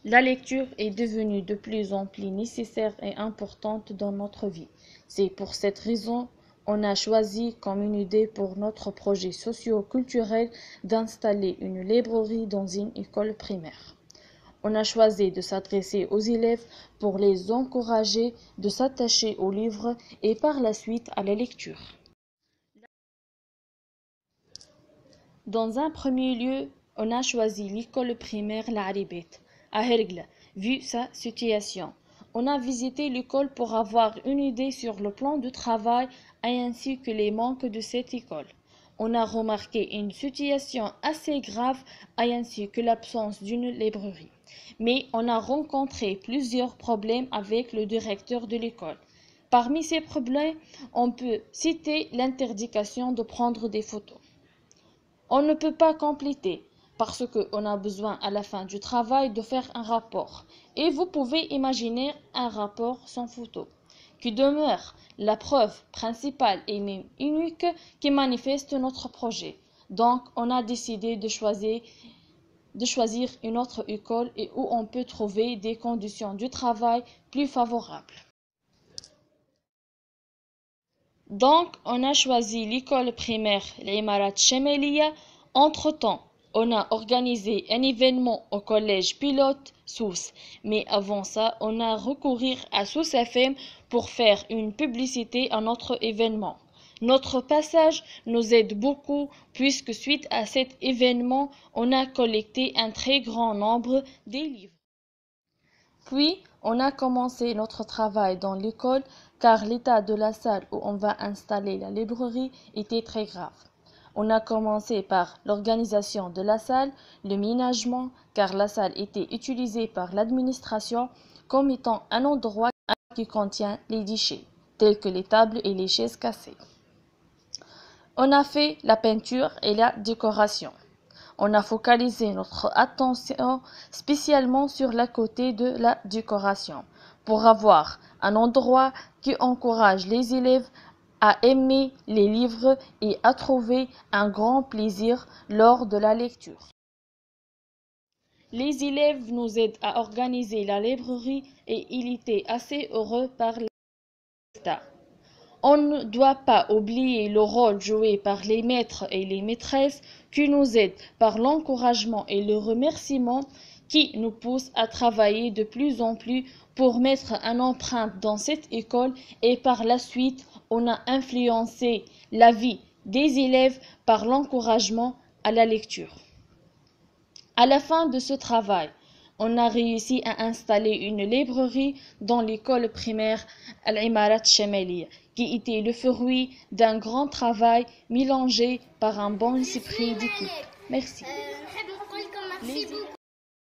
La lecture est devenue de plus en plus nécessaire et importante dans notre vie. C'est pour cette raison on a choisi comme une idée pour notre projet socio-culturel d'installer une librairie dans une école primaire. On a choisi de s'adresser aux élèves pour les encourager de s'attacher aux livres et par la suite à la lecture. Dans un premier lieu, on a choisi l'école primaire L'Aribet, à Hergle, vu sa situation. On a visité l'école pour avoir une idée sur le plan de travail ainsi que les manques de cette école. On a remarqué une situation assez grave ainsi que l'absence d'une librairie. Mais on a rencontré plusieurs problèmes avec le directeur de l'école. Parmi ces problèmes, on peut citer l'interdiction de prendre des photos. On ne peut pas compléter parce qu'on a besoin à la fin du travail de faire un rapport. Et vous pouvez imaginer un rapport sans photo, qui demeure la preuve principale et même unique qui manifeste notre projet. Donc, on a décidé de choisir une autre école et où on peut trouver des conditions de travail plus favorables. Donc, on a choisi l'école primaire l'Imarat Chemeliya. Entre-temps, on a organisé un événement au collège pilote Sousse. Mais avant ça, on a recouru à Sousse FM pour faire une publicité à notre événement. Notre passage nous aide beaucoup puisque suite à cet événement, on a collecté un très grand nombre de livres. Puis, on a commencé notre travail dans l'école car l'état de la salle où on va installer la librairie était très grave. On a commencé par l'organisation de la salle, le ménagement car la salle était utilisée par l'administration comme étant un endroit qui contient les déchets, tels que les tables et les chaises cassées. On a fait la peinture et la décoration. On a focalisé notre attention spécialement sur le côté de la décoration pour avoir un endroit qui encourage les élèves à aimer les livres et à trouver un grand plaisir lors de la lecture. Les élèves nous aident à organiser la librairie et ils étaient assez heureux par les résultats. On ne doit pas oublier le rôle joué par les maîtres et les maîtresses qui nous aident par l'encouragement et le remerciement qui nous poussent à travailler de plus en plus pour mettre une empreinte dans cette école et par la suite, on a influencé la vie des élèves par l'encouragement à la lecture. À la fin de ce travail, on a réussi à installer une librairie dans l'école primaire Al-Imarat Chemeliya, qui était le fruit d'un grand travail mélangé par un bon esprit d'équipe. Merci.